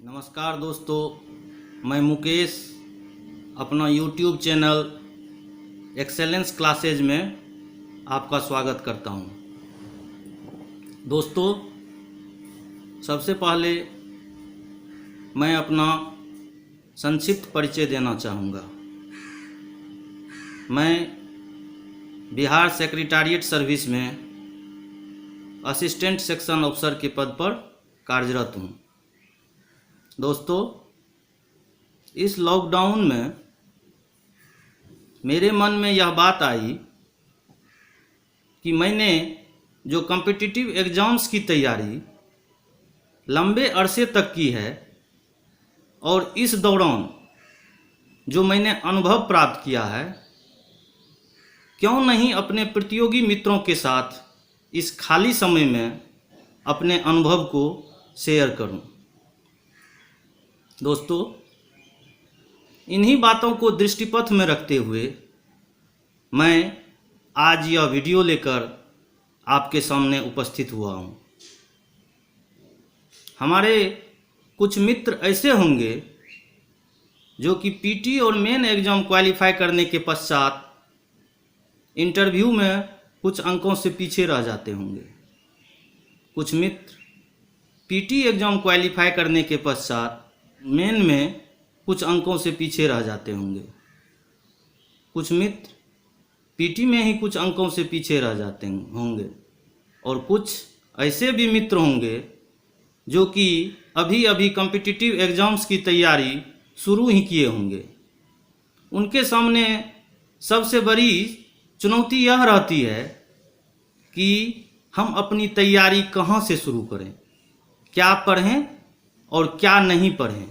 नमस्कार दोस्तों, मैं मुकेश अपना YouTube चैनल एक्सेलेंस क्लासेज में आपका स्वागत करता हूं। दोस्तों, सबसे पहले मैं अपना संक्षिप्त परिचय देना चाहूँगा। मैं बिहार सेक्रेटेरिएट सर्विस में असिस्टेंट सेक्शन अफसर के पद पर कार्यरत हूँ। दोस्तों, इस लॉकडाउन में मेरे मन में यह बात आई कि मैंने जो कॉम्पिटिटिव एग्ज़ाम्स की तैयारी लंबे अरसे तक की है और इस दौरान जो मैंने अनुभव प्राप्त किया है, क्यों नहीं अपने प्रतियोगी मित्रों के साथ इस खाली समय में अपने अनुभव को शेयर करूं। दोस्तों, इन्हीं बातों को दृष्टिपथ में रखते हुए मैं आज यह वीडियो लेकर आपके सामने उपस्थित हुआ हूँ। हमारे कुछ मित्र ऐसे होंगे जो कि पीटी और मेन एग्ज़ाम क्वालिफाई करने के पश्चात इंटरव्यू में कुछ अंकों से पीछे रह जाते होंगे। कुछ मित्र पीटी एग्ज़ाम क्वालिफाई करने के पश्चात मेन में कुछ अंकों से पीछे रह जाते होंगे। कुछ मित्र पीटी में ही कुछ अंकों से पीछे रह जाते होंगे और कुछ ऐसे भी मित्र होंगे जो कि अभी अभी कॉम्पिटिटिव एग्ज़ाम्स की तैयारी शुरू ही किए होंगे। उनके सामने सबसे बड़ी चुनौती यह रहती है कि हम अपनी तैयारी कहाँ से शुरू करें, क्या पढ़ें और क्या नहीं पढ़ें।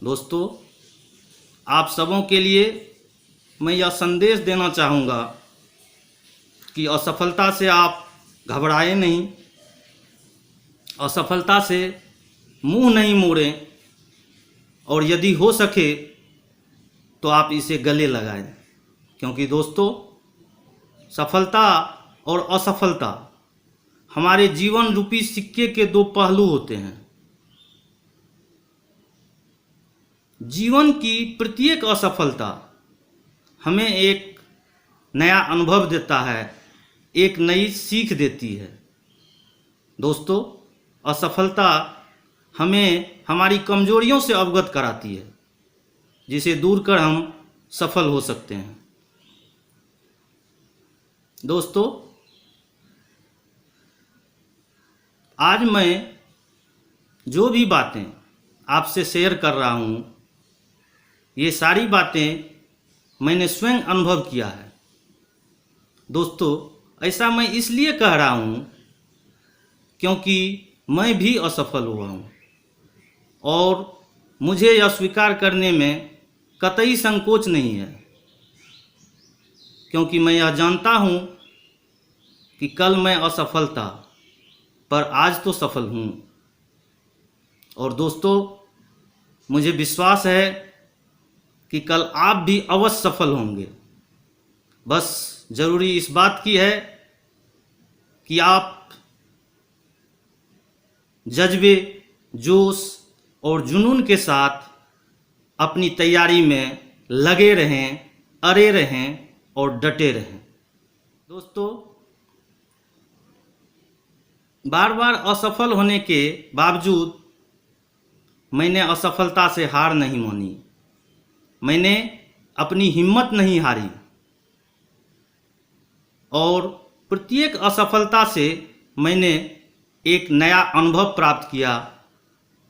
दोस्तों, आप सबों के लिए मैं यह संदेश देना चाहूँगा कि असफलता से आप घबराएं नहीं, असफलता से मुंह नहीं मोड़ें और यदि हो सके तो आप इसे गले लगाएं। क्योंकि दोस्तों, सफलता और असफलता हमारे जीवन रूपी सिक्के के दो पहलू होते हैं। जीवन की प्रत्येक असफलता हमें एक नया अनुभव देता है, एक नई सीख देती है। दोस्तों, असफलता हमें हमारी कमजोरियों से अवगत कराती है, जिसे दूर कर हम सफल हो सकते हैं। दोस्तों, आज मैं जो भी बातें आपसे शेयर कर रहा हूँ, ये सारी बातें मैंने स्वयं अनुभव किया है। दोस्तों, ऐसा मैं इसलिए कह रहा हूँ क्योंकि मैं भी असफल हुआ हूँ और मुझे यह स्वीकार करने में कतई संकोच नहीं है, क्योंकि मैं यह जानता हूँ कि कल मैं असफल था पर आज तो सफल हूँ। और दोस्तों, मुझे विश्वास है कि कल आप भी अवश्य सफल होंगे। बस ज़रूरी इस बात की है कि आप जज्बे, जोश और जुनून के साथ अपनी तैयारी में लगे रहें, अड़े रहें और डटे रहें। दोस्तों, बार बार असफल होने के बावजूद मैंने असफलता से हार नहीं मानी, मैंने अपनी हिम्मत नहीं हारी और प्रत्येक असफलता से मैंने एक नया अनुभव प्राप्त किया,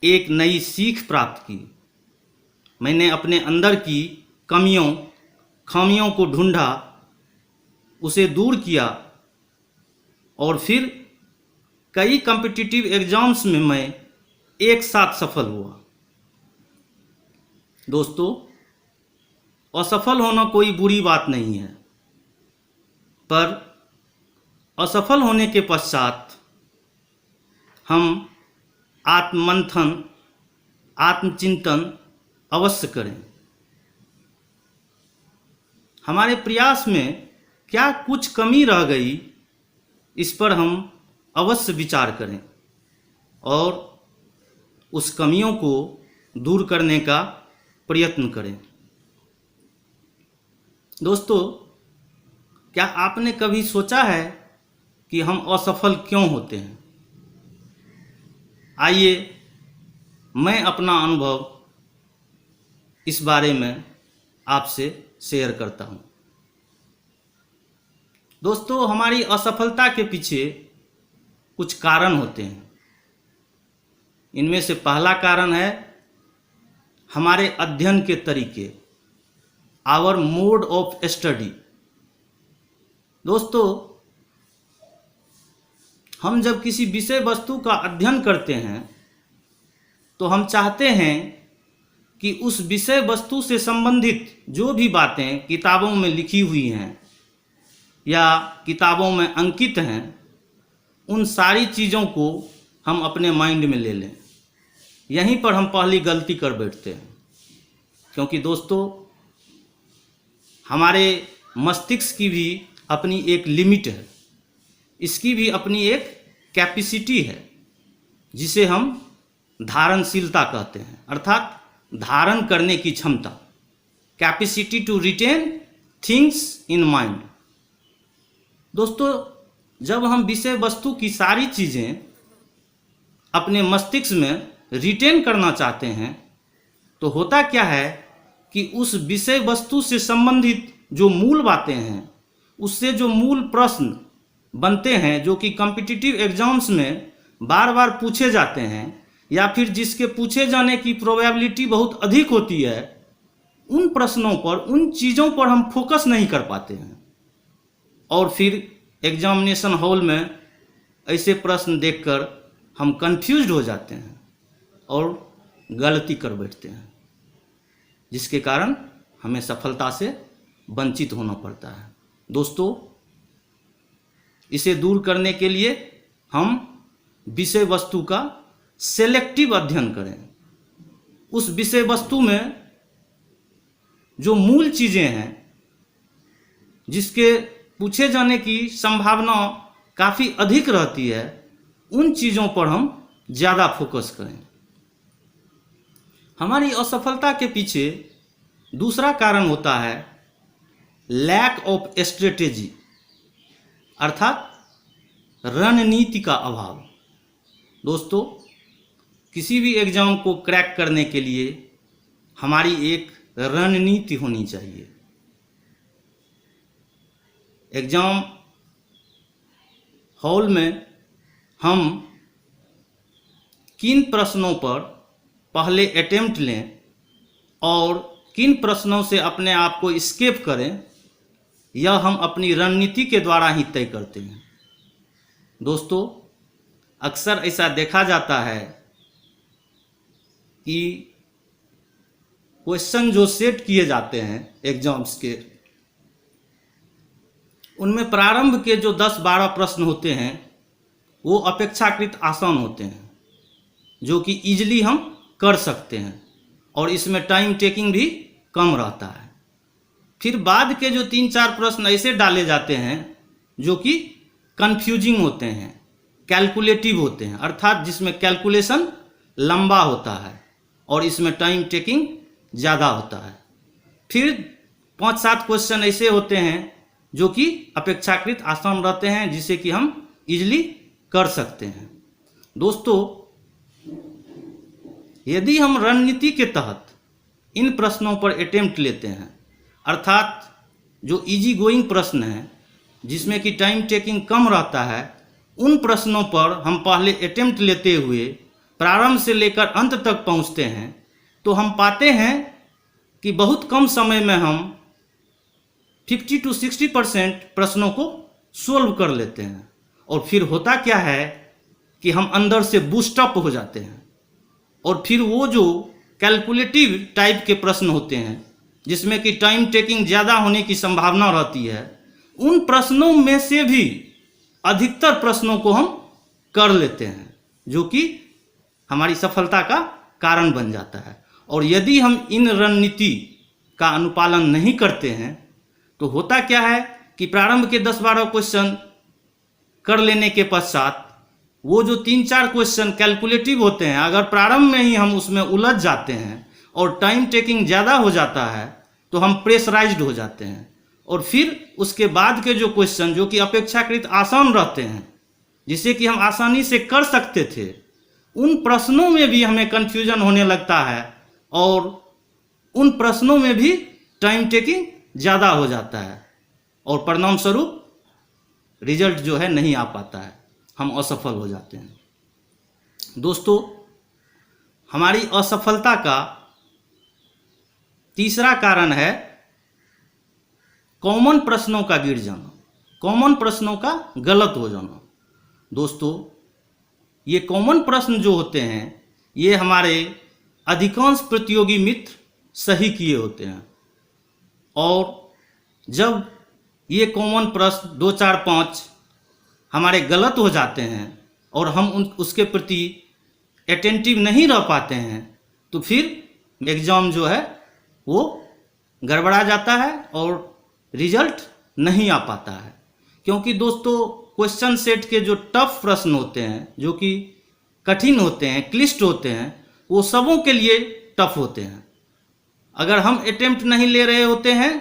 एक नई सीख प्राप्त की। मैंने अपने अंदर की कमियों, खामियों को ढूंढा, उसे दूर किया और फिर कई कॉम्पिटिटिव एग्ज़ाम्स में मैं एक साथ सफल हुआ। दोस्तों, असफल होना कोई बुरी बात नहीं है, पर असफल होने के पश्चात हम आत्ममंथन, आत्मचिंतन अवश्य करें। हमारे प्रयास में क्या कुछ कमी रह गई, इस पर हम अवश्य विचार करें और उस कमियों को दूर करने का प्रयत्न करें। दोस्तों, क्या आपने कभी सोचा है कि हम असफल क्यों होते हैं? आइए मैं अपना अनुभव इस बारे में आपसे शेयर करता हूं। दोस्तों, हमारी असफलता के पीछे कुछ कारण होते हैं। इनमें से पहला कारण है हमारे अध्ययन के तरीके, आवर मोड ऑफ स्टडी। दोस्तों, हम जब किसी विषय वस्तु का अध्ययन करते हैं तो हम चाहते हैं कि उस विषय वस्तु से संबंधित जो भी बातें किताबों में लिखी हुई हैं या किताबों में अंकित हैं, उन सारी चीज़ों को हम अपने माइंड में ले लें। यहीं पर हम पहली गलती कर बैठते हैं, क्योंकि दोस्तों हमारे मस्तिष्क की भी अपनी एक लिमिट है, इसकी भी अपनी एक कैपेसिटी है, जिसे हम धारणशीलता कहते हैं, अर्थात धारण करने की क्षमता, capacity to retain things in mind. दोस्तों, जब हम विषय वस्तु की सारी चीज़ें अपने मस्तिष्क में रिटेन करना चाहते हैं तो होता क्या है कि उस विषय वस्तु से संबंधित जो मूल बातें हैं, उससे जो मूल प्रश्न बनते हैं, जो कि कॉम्पिटिटिव एग्जाम्स में बार बार पूछे जाते हैं या फिर जिसके पूछे जाने की प्रोबेबिलिटी बहुत अधिक होती है, उन प्रश्नों पर, उन चीज़ों पर हम फोकस नहीं कर पाते हैं और फिर एग्जामिनेशन हॉल में ऐसे प्रश्न देखकर हम कंफ्यूज्ड हो जाते हैं और गलती कर बैठते हैं, जिसके कारण हमें सफलता से वंचित होना पड़ता है। दोस्तों, इसे दूर करने के लिए हम विषय वस्तु का सेलेक्टिव अध्ययन करें। उस विषय वस्तु में जो मूल चीज़ें हैं, जिसके पूछे जाने की संभावना काफ़ी अधिक रहती है, उन चीज़ों पर हम ज़्यादा फोकस करें। हमारी असफलता के पीछे दूसरा कारण होता है लैक ऑफ स्ट्रेटेजी, अर्थात रणनीति का अभाव। दोस्तों, किसी भी एग्जाम को क्रैक करने के लिए हमारी एक रणनीति होनी चाहिए। एग्जाम हॉल में हम किन प्रश्नों पर पहले अटेम्प्ट लें और किन प्रश्नों से अपने आप को एस्केप करें, यह हम अपनी रणनीति के द्वारा ही तय करते हैं। दोस्तों, अक्सर ऐसा देखा जाता है कि क्वेश्चन जो सेट किए जाते हैं एग्जाम्स के, उनमें प्रारंभ के जो 10-12 प्रश्न होते हैं वो अपेक्षाकृत आसान होते हैं, जो कि ईजिली हम कर सकते हैं और इसमें टाइम टेकिंग भी कम रहता है। फिर बाद के जो 3-4 प्रश्न ऐसे डाले जाते हैं जो कि कंफ्यूजिंग होते हैं, कैलकुलेटिव होते हैं, अर्थात जिसमें कैलकुलेशन लंबा होता है और इसमें टाइम टेकिंग ज़्यादा होता है। फिर 5-7 क्वेश्चन ऐसे होते हैं जो कि अपेक्षाकृत आसान रहते हैं, जिसे कि हम इजीली कर सकते हैं। दोस्तों, यदि हम रणनीति के तहत इन प्रश्नों पर अटेम्प्ट लेते हैं, अर्थात जो इजी गोइंग प्रश्न हैं जिसमें कि टाइम टेकिंग कम रहता है, उन प्रश्नों पर हम पहले अटेम्प्ट लेते हुए प्रारंभ से लेकर अंत तक पहुंचते हैं, तो हम पाते हैं कि बहुत कम समय में हम 50 to 60% प्रश्नों को सोल्व कर लेते हैं। और फिर होता क्या है कि हम अंदर से बूस्टअप हो जाते हैं और फिर वो जो कैलकुलेटिव टाइप के प्रश्न होते हैं जिसमें कि टाइम टेकिंग ज़्यादा होने की संभावना रहती है, उन प्रश्नों में से भी अधिकतर प्रश्नों को हम कर लेते हैं, जो कि हमारी सफलता का कारण बन जाता है। और यदि हम इन रणनीति का अनुपालन नहीं करते हैं तो होता क्या है कि प्रारंभ के 10-12 क्वेश्चन कर लेने के पश्चात वो जो 3-4 क्वेश्चन कैलकुलेटिव होते हैं, अगर प्रारंभ में ही हम उसमें उलझ जाते हैं और टाइम टेकिंग ज़्यादा हो जाता है तो हम प्रेशराइज्ड हो जाते हैं, और फिर उसके बाद के जो क्वेश्चन जो कि अपेक्षाकृत आसान रहते हैं, जिसे कि हम आसानी से कर सकते थे, उन प्रश्नों में भी हमें कन्फ्यूजन होने लगता है और उन प्रश्नों में भी टाइम टेकिंग ज़्यादा हो जाता है और परिणाम स्वरूप रिजल्ट जो है नहीं आ पाता है, हम असफल हो जाते हैं। दोस्तों, हमारी असफलता का तीसरा कारण है कॉमन प्रश्नों का गिर जाना, कॉमन प्रश्नों का गलत हो जाना। दोस्तों, ये कॉमन प्रश्न जो होते हैं ये हमारे अधिकांश प्रतियोगी मित्र सही किए होते हैं, और जब ये कॉमन प्रश्न 2, 4, 5 हमारे गलत हो जाते हैं और हम उसके प्रति अटेंटिव नहीं रह पाते हैं, तो फिर एग्ज़ाम जो है वो गड़बड़ा जाता है और रिजल्ट नहीं आ पाता है। क्योंकि दोस्तों, क्वेश्चन सेट के जो टफ प्रश्न होते हैं, जो कि कठिन होते हैं, क्लिष्ट होते हैं, वो सबों के लिए टफ होते हैं। अगर हम अटेम्प्ट नहीं ले रहे होते हैं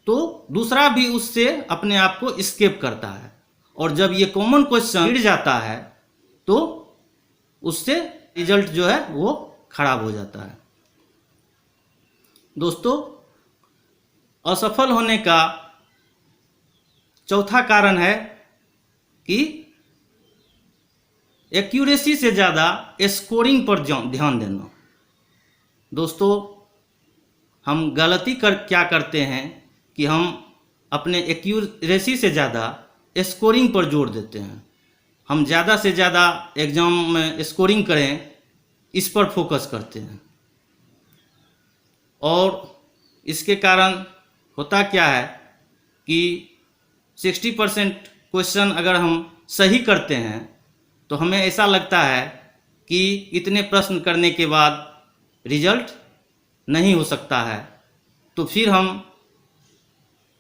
तो दूसरा भी उससे अपने आप को एस्केप करता है, और जब ये कॉमन क्वेश्चन गिर जाता है तो उससे रिजल्ट जो है वो खराब हो जाता है। दोस्तों, असफल होने का चौथा कारण है कि एक्यूरेसी से ज़्यादा स्कोरिंग पर ध्यान देना। दोस्तों, हम गलती क्या करते हैं कि हम अपने एक्यूरेसी से ज़्यादा स्कोरिंग पर जोर देते हैं। हम ज़्यादा से ज़्यादा एग्ज़ाम में स्कोरिंग करें, इस पर फोकस करते हैं, और इसके कारण होता क्या है कि 60% क्वेश्चन अगर हम सही करते हैं तो हमें ऐसा लगता है कि इतने प्रश्न करने के बाद रिजल्ट नहीं हो सकता है, तो फिर हम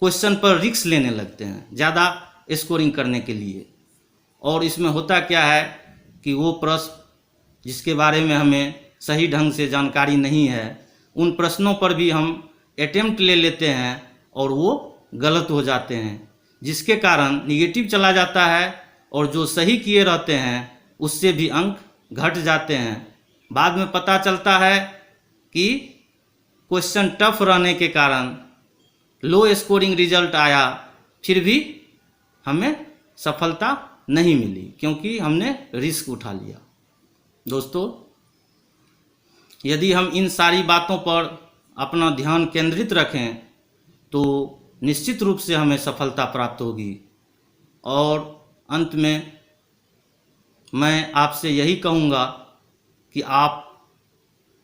क्वेश्चन पर रिस्क लेने लगते हैं ज़्यादा स्कोरिंग करने के लिए। और इसमें होता क्या है कि वो प्रश्न जिसके बारे में हमें सही ढंग से जानकारी नहीं है, उन प्रश्नों पर भी हम अटेम्प्ट ले लेते हैं और वो गलत हो जाते हैं, जिसके कारण निगेटिव चला जाता है, और जो सही किए रहते हैं उससे भी अंक घट जाते हैं। बाद में पता चलता है कि क्वेश्चन टफ रहने के कारण लो स्कोरिंग रिजल्ट आया, फिर भी हमें सफलता नहीं मिली क्योंकि हमने रिस्क उठा लिया। दोस्तों, यदि हम इन सारी बातों पर अपना ध्यान केंद्रित रखें तो निश्चित रूप से हमें सफलता प्राप्त होगी। और अंत में मैं आपसे यही कहूँगा कि आप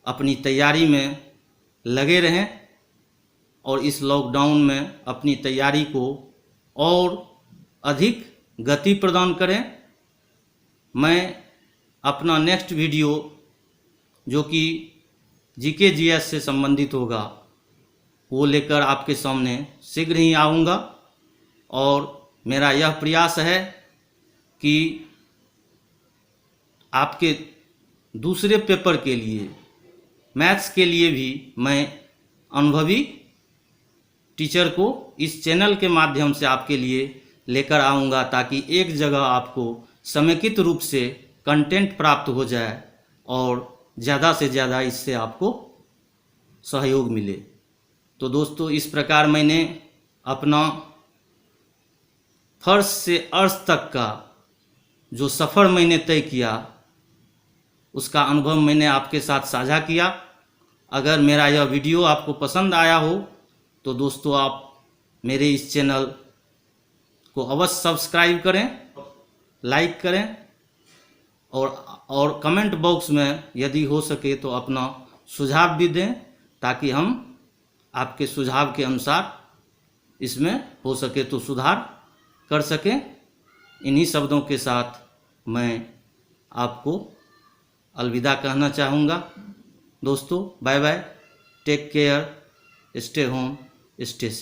अपनी तैयारी में लगे रहें और इस लॉकडाउन में अपनी तैयारी को और अधिक गति प्रदान करें। मैं अपना नेक्स्ट वीडियो जो कि जीके जीएस से संबंधित होगा वो लेकर आपके सामने शीघ्र ही आऊँगा, और मेरा यह प्रयास है कि आपके दूसरे पेपर के लिए, मैथ्स के लिए भी मैं अनुभवी टीचर को इस चैनल के माध्यम से आपके लिए लेकर आऊँगा, ताकि एक जगह आपको समेकित रूप से कंटेंट प्राप्त हो जाए और ज़्यादा से ज़्यादा इससे आपको सहयोग मिले। तो दोस्तों, इस प्रकार मैंने अपना फर्स्ट से अर्थ तक का जो सफ़र मैंने तय किया उसका अनुभव मैंने आपके साथ साझा किया। अगर मेरा यह वीडियो आपको पसंद आया हो तो दोस्तों, आप मेरे इस चैनल को अवश्य सब्सक्राइब करें, लाइक करें, और कमेंट बॉक्स में यदि हो सके तो अपना सुझाव भी दें, ताकि हम आपके सुझाव के अनुसार इसमें हो सके तो सुधार कर सकें। इन्हीं शब्दों के साथ मैं आपको अलविदा कहना चाहूँगा। दोस्तों, bye bye, take care, stay home, stay safe.